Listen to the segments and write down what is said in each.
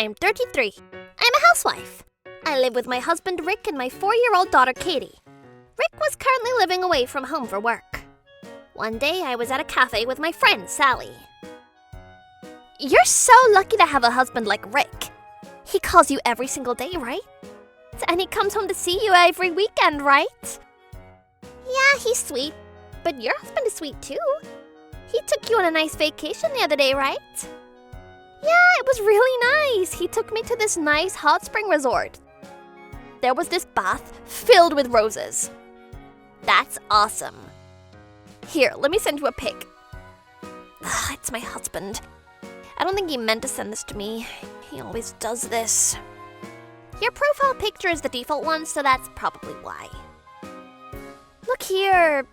am 33. I'm a housewife. I live with my husband Rick and my 4-year-old daughter Katie. Rick was currently living away from home for work. One day I was at a cafe with my friend Sally. You're so lucky to have a husband like Rick. He calls you every single day, right? And he comes home to see you every weekend, right? Yeah, he's sweet. But your husband is sweet too. He took you on a nice vacation the other day, right? Yeah, it was really nice. He took me to this nice hot spring resort. There was this bath filled with roses. That's awesome. Here, let me send you a pic. It's my husband. I don't think he meant to send this to me. He always does this. Your profile picture is the default one, so that's probably why. Look here.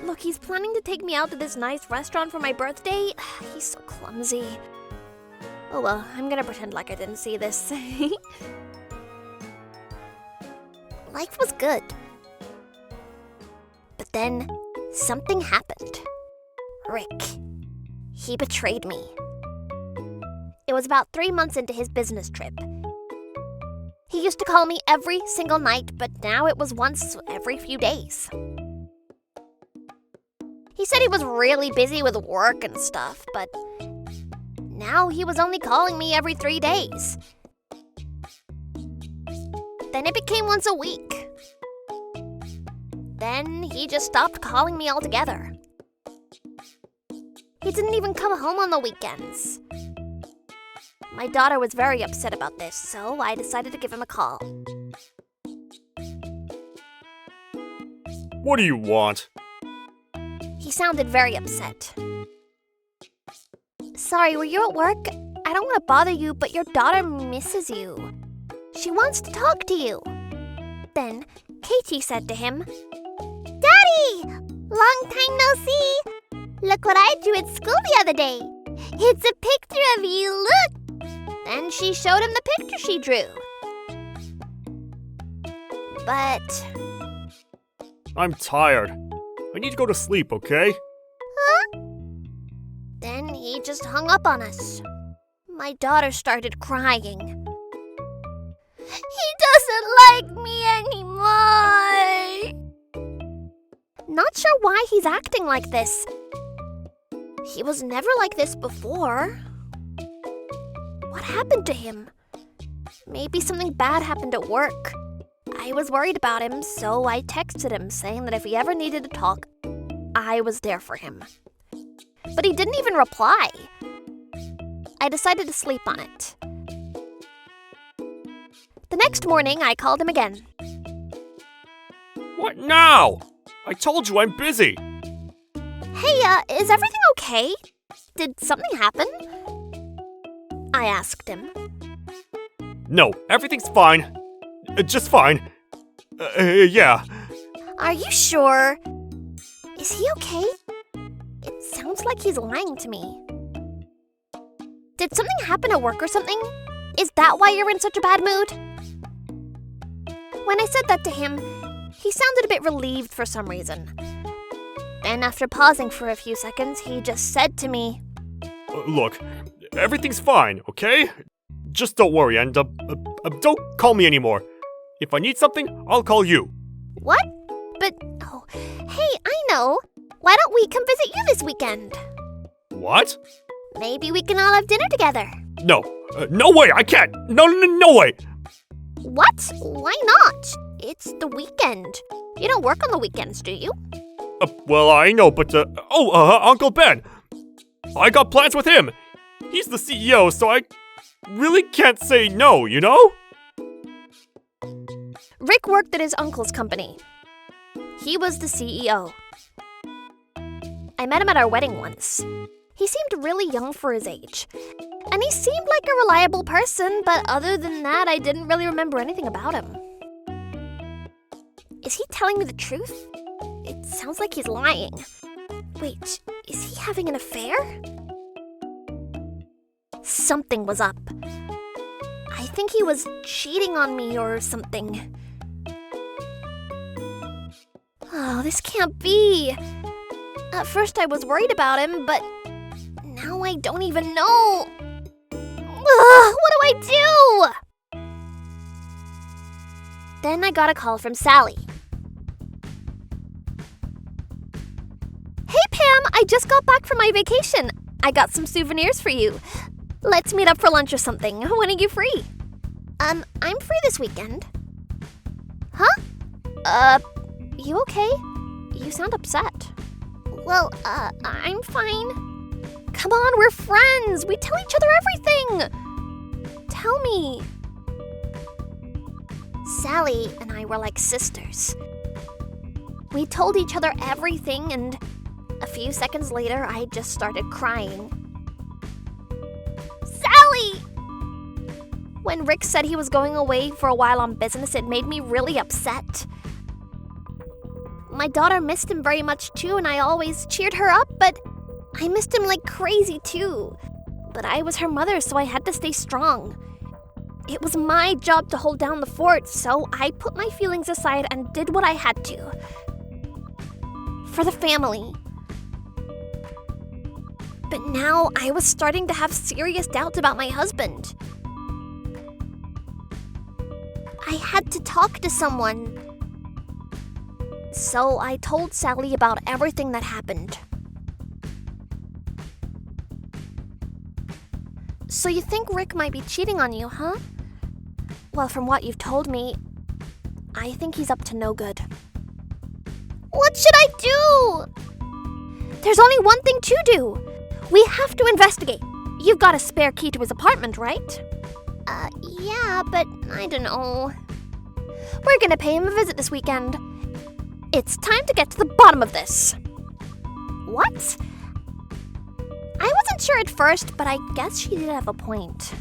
Look, he's planning to take me out to this nice restaurant for my birthday. He's so clumsy. Oh well, I'm gonna pretend like I didn't see this. Life was good. But then, something happened. Rick. He betrayed me. It was about 3 months into his business trip. He used to call me every single night, but now it was once every few days. He said he was really busy with work and stuff, but now he was only calling me every 3 days. Then it became once a week. Then he just stopped calling me altogether. He didn't even come home on the weekends. My daughter was very upset about this, so I decided to give him a call. What do you want? He sounded very upset. Sorry, were you at work? I don't want to bother you, but your daughter misses you. She wants to talk to you. Then Katie said to him, Daddy! Long time no see! Look what I drew at school the other day. It's a picture of you, look! Then she showed him the picture she drew. But... I'm tired. I need to go to sleep, okay? Huh? Then he just hung up on us. My daughter started crying. He doesn't like me anymore! Not sure why he's acting like this. He was never like this before. What happened to him? Maybe something bad happened at work. I was worried about him, so I texted him saying that if he ever needed to talk, I was there for him. But he didn't even reply. I decided to sleep on it. The next morning, I called him again. What now? I told you I'm busy. Hey, is everything okay? Did something happen? I asked him. No, everything's fine. Just fine. Yeah. Are you sure? Is he okay? It sounds like he's lying to me. Did something happen at work or something? Is that why you're in such a bad mood? When I said that to him, he sounded a bit relieved for some reason. Then after pausing for a few seconds, he just said to me, Look, everything's fine, okay? Just don't worry and don't call me anymore. If I need something, I'll call you. What? But, oh, hey, I know. Why don't we come visit you this weekend? What? Maybe we can all have dinner together. No, no way, I can't. No way. What? Why not? It's the weekend. You don't work on the weekends, do you? Well, I know, but, Uncle Ben. I got plans with him. He's the CEO, so I really can't say no, you know? Rick worked at his uncle's company. He was the CEO. I met him at our wedding once. He seemed really young for his age. And he seemed like a reliable person, but other than that, I didn't really remember anything about him. Is he telling me the truth? It sounds like he's lying. Wait, is he having an affair? Something was up. I think he was cheating on me or something. Oh, this can't be. At first I was worried about him, but now I don't even know. What do I do? Then I got a call from Sally. Hey Pam, I just got back from my vacation. I got some souvenirs for you. Let's meet up for lunch or something. When are you free? I'm free this weekend. Huh? You okay? You sound upset. Well, I'm fine. Come on, we're friends. We tell each other everything. Tell me. Sally and I were like sisters. We told each other everything, and a few seconds later, I just started crying. Sally! When Rick said he was going away for a while on business, it made me really upset. My daughter missed him very much too, and I always cheered her up, but I missed him like crazy too. But I was her mother, so I had to stay strong. It was my job to hold down the fort, so I put my feelings aside and did what I had to. For the family. But now I was starting to have serious doubts about my husband. I had to talk to someone. So I told Sally about everything that happened. So you think Rick might be cheating on you, huh? Well, from what you've told me, I think he's up to no good. What should I do? There's only one thing to do. We have to investigate. You've got a spare key to his apartment, right? Yeah, but I don't know. We're gonna pay him a visit this weekend. It's time to get to the bottom of this. What? I wasn't sure at first, but I guess she did have a point.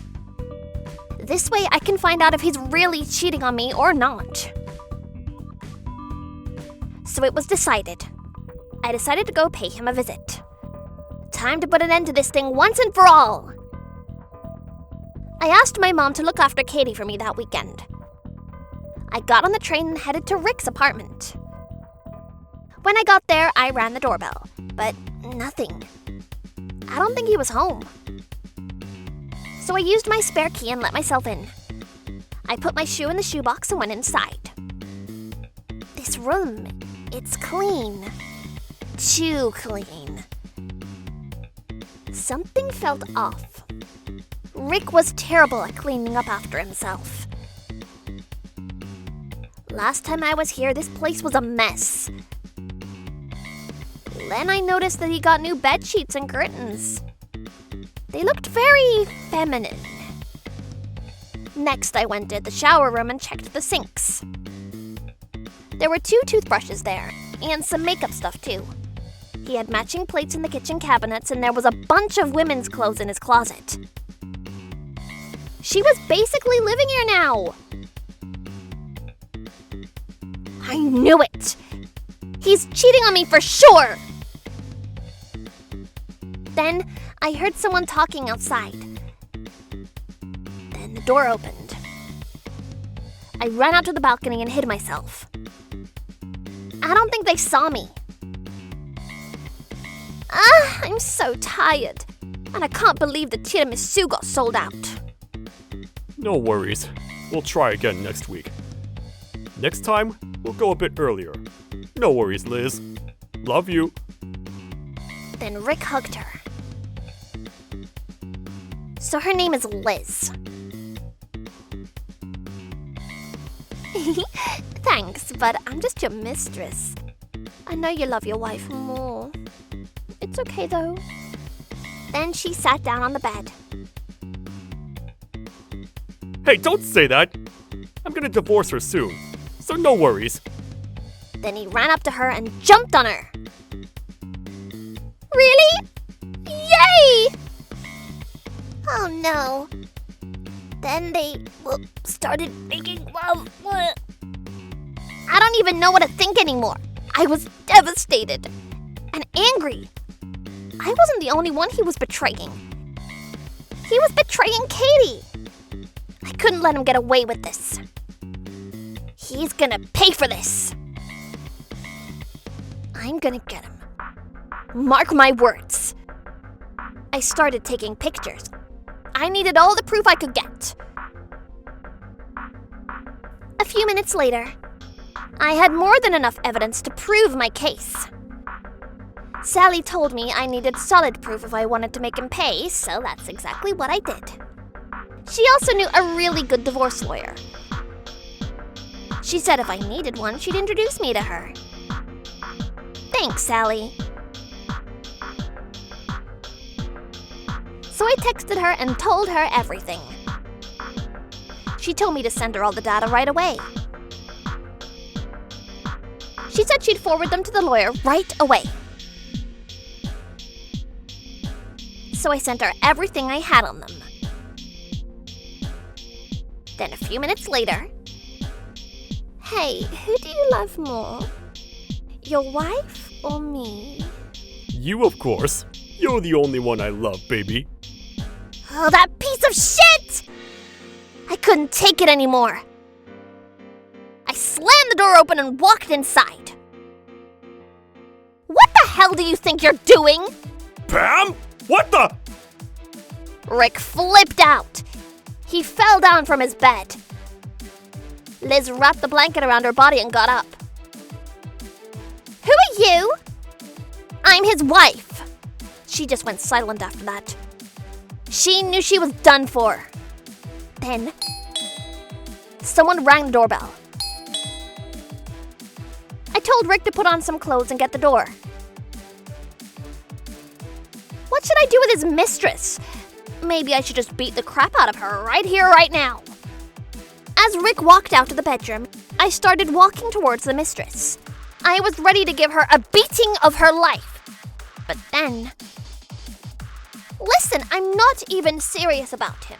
This way I can find out if he's really cheating on me or not. So it was decided. I decided to go pay him a visit. Time to put an end to this thing once and for all. I asked my mom to look after Katie for me that weekend. I got on the train and headed to Rick's apartment. When I got there, I rang the doorbell, but nothing. I don't think he was home. So I used my spare key and let myself in. I put my shoe in the shoebox and went inside. This room, it's clean. Too clean. Something felt off. Rick was terrible at cleaning up after himself. Last time I was here, this place was a mess. Then I noticed that he got new bed sheets and curtains. They looked very feminine. Next, I went to the shower room and checked the sinks. There were 2 toothbrushes there, and some makeup stuff too. He had matching plates in the kitchen cabinets, and there was a bunch of women's clothes in his closet. She was basically living here now. I knew it. He's cheating on me for sure. Then I heard someone talking outside. Then the door opened. I ran out to the balcony and hid myself. I don't think they saw me. I'm so tired. And I can't believe the tiramisu got sold out. No worries. We'll try again next week. Next time, we'll go a bit earlier. No worries, Liz. Love you. Then Rick hugged her. So her name is Liz. Thanks, but I'm just your mistress. I know you love your wife more. It's okay though. Then she sat down on the bed. Hey, don't say that. I'm gonna divorce her soon, so no worries. Then he ran up to her and jumped on her. Really? Yay! Oh no. Then they started making love. I don't even know what to think anymore. I was devastated and angry. I wasn't the only one he was betraying. He was betraying Katie. I couldn't let him get away with this. He's gonna pay for this. I'm gonna get him. Mark my words. I started taking pictures. I needed all the proof I could get. A few minutes later, I had more than enough evidence to prove my case. Sally told me I needed solid proof if I wanted to make him pay, so that's exactly what I did. She also knew a really good divorce lawyer. She said if I needed one, she'd introduce me to her. Thanks, Sally. So I texted her and told her everything. She told me to send her all the data right away. She said she'd forward them to the lawyer right away. So I sent her everything I had on them. Then a few minutes later, hey, who do you love more? Your wife or me? You, of course. You're the only one I love, baby. Oh, that piece of shit! I couldn't take it anymore. I slammed the door open and walked inside. What the hell do you think you're doing? Pam? What the? Rick flipped out. He fell down from his bed. Liz wrapped the blanket around her body and got up. Who are you? I'm his wife. She just went silent after that. She knew she was done for. Then, someone rang the doorbell. I told Rick to put on some clothes and get the door. What should I do with his mistress? Maybe I should just beat the crap out of her right here, right now. As Rick walked out of the bedroom, I started walking towards the mistress. I was ready to give her a beating of her life. But then... Listen, I'm not even serious about him.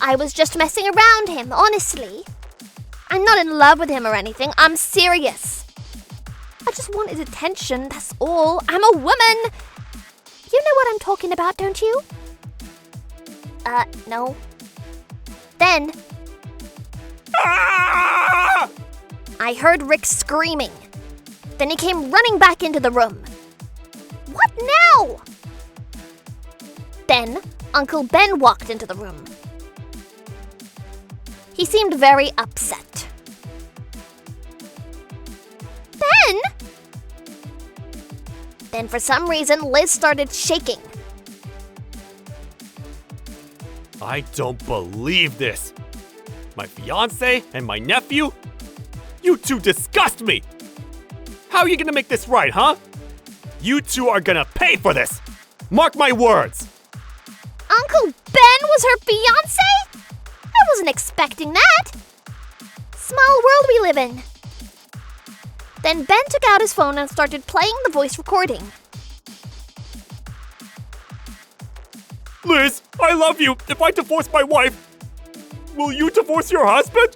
I was just messing around him, honestly. I'm not in love with him or anything. I'm serious. I just want his attention, that's all. I'm a woman. You know what I'm talking about, don't you? No. Then... Ah! I heard Rick screaming. Then he came running back into the room. What now? Then Uncle Ben walked into the room. He seemed very upset. Then for some reason, Liz started shaking. I don't believe this. My fiance and my nephew? You two disgust me! How are you gonna make this right, huh? You two are gonna pay for this! Mark my words! Uncle Ben was her fiance? I wasn't expecting that. Small world we live in. Then Ben took out his phone and started playing the voice recording. Liz, I love you. If I divorce my wife, will you divorce your husband?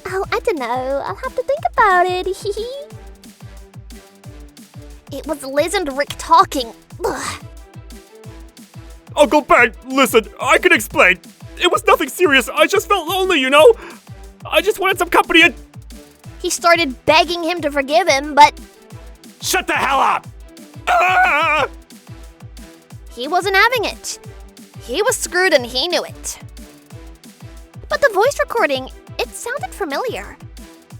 Oh, I don't know. I'll have to think about it. It was Liz and Rick talking. Ugh. Uncle Ben, listen, I can explain. It was nothing serious. I just felt lonely, you know? I just wanted some company and... He started begging him to forgive him, but... Shut the hell up! Ah! He wasn't having it. He was screwed and he knew it. But the voice recording, it sounded familiar.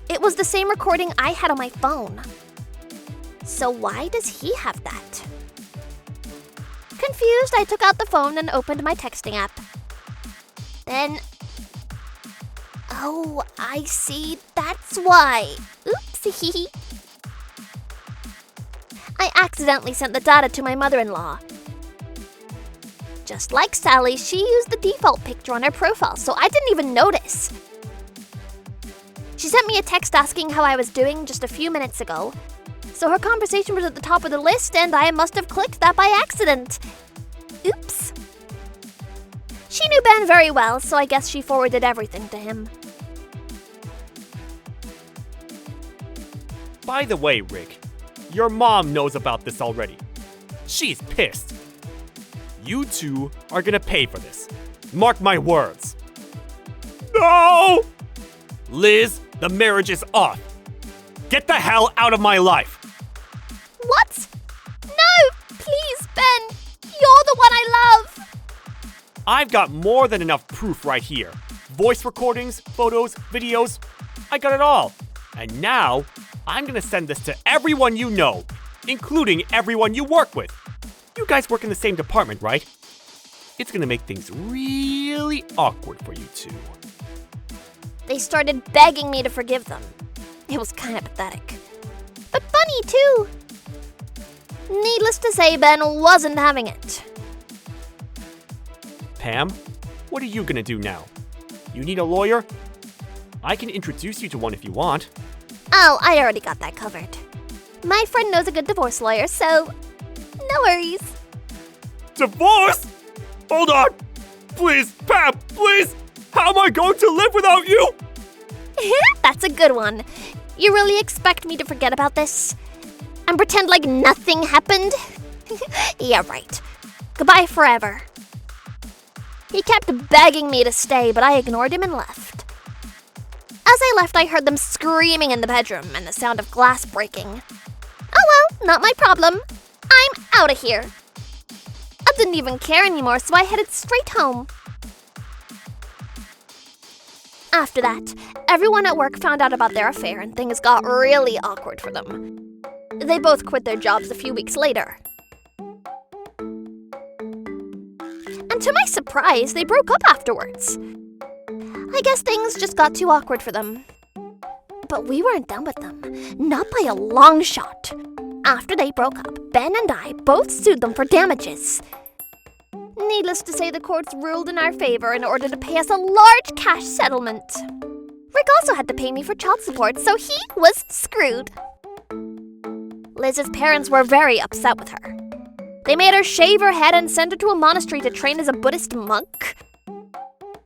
It was the same recording I had on my phone. So why does he have that? Confused, I took out the phone and opened my texting app. Then... Oh, I see. That's why. Oopsie. I accidentally sent the data to my mother-in-law. Just like Sally, she used the default picture on her profile, so I didn't even notice. She sent me a text asking how I was doing just a few minutes ago. So her conversation was at the top of the list, and I must have clicked that by accident. Oops. She knew Ben very well, so I guess she forwarded everything to him. By the way, Rick, your mom knows about this already. She's pissed. You two are gonna pay for this. Mark my words. No! Liz, the marriage is off. Get the hell out of my life. What? No! Please, Ben! You're the one I love! I've got more than enough proof right here. Voice recordings, photos, videos. I got it all. And now, I'm gonna send this to everyone you know, including everyone you work with. You guys work in the same department, right? It's gonna make things really awkward for you two. They started begging me to forgive them. It was kind of pathetic. But funny, too. Needless to say, Ben wasn't having it. Pam, what are you gonna do now? You need a lawyer? I can introduce you to one if you want. Oh, I already got that covered. My friend knows a good divorce lawyer, so no worries. Divorce? Hold on! Please, Pam, please! How am I going to live without you? That's a good one. You really expect me to forget about this? And pretend like nothing happened? Yeah, right. Goodbye forever. He kept begging me to stay, but I ignored him and left. As I left, I heard them screaming in the bedroom and the sound of glass breaking. Oh well, not my problem. I'm out of here. I didn't even care anymore, so I headed straight home. After that, everyone at work found out about their affair and things got really awkward for them. They both quit their jobs a few weeks later. And to my surprise, they broke up afterwards. I guess things just got too awkward for them. But we weren't done with them, not by a long shot. After they broke up, Ben and I both sued them for damages. Needless to say, the courts ruled in our favor in order to pay us a large cash settlement. Rick also had to pay me for child support, so he was screwed. Liz's parents were very upset with her. They made her shave her head and send her to a monastery to train as a Buddhist monk.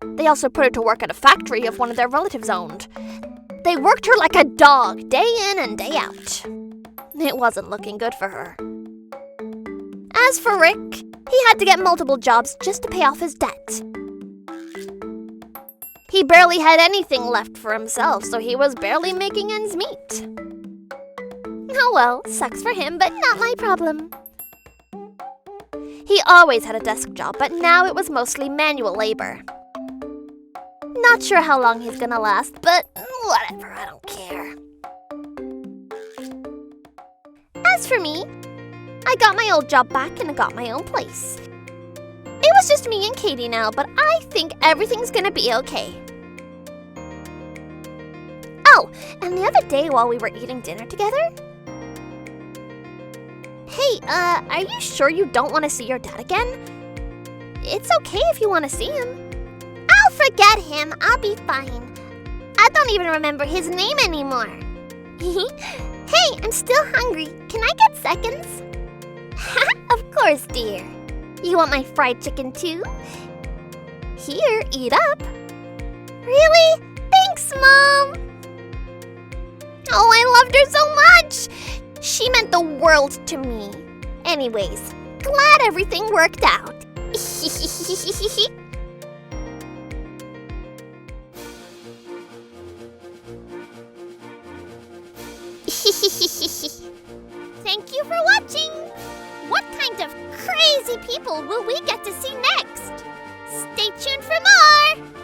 They also put her to work at a factory of one of their relatives owned. They worked her like a dog, day in and day out. It wasn't looking good for her. As for Rick, he had to get multiple jobs just to pay off his debt. He barely had anything left for himself, so he was barely making ends meet. Oh well, sucks for him, but not my problem. He always had a desk job, but now it was mostly manual labor. Not sure how long he's gonna last, but whatever, I don't care. As for me, I got my old job back and I got my own place. It was just me and Katie now, but I think everything's gonna be okay. Oh, and the other day while we were eating dinner together... Hey, are you sure you don't want to see your dad again? It's okay if you want to see him. I'll forget him. I'll be fine. I don't even remember his name anymore. Hey, I'm still hungry. Can I get seconds? Of course, dear. You want my fried chicken too? Here, eat up. Really? Thanks, Mom. Oh, I loved her so much. She meant the world to me. Anyways, glad everything worked out. Thank you for watching! What kind of crazy people will we get to see next? Stay tuned for more!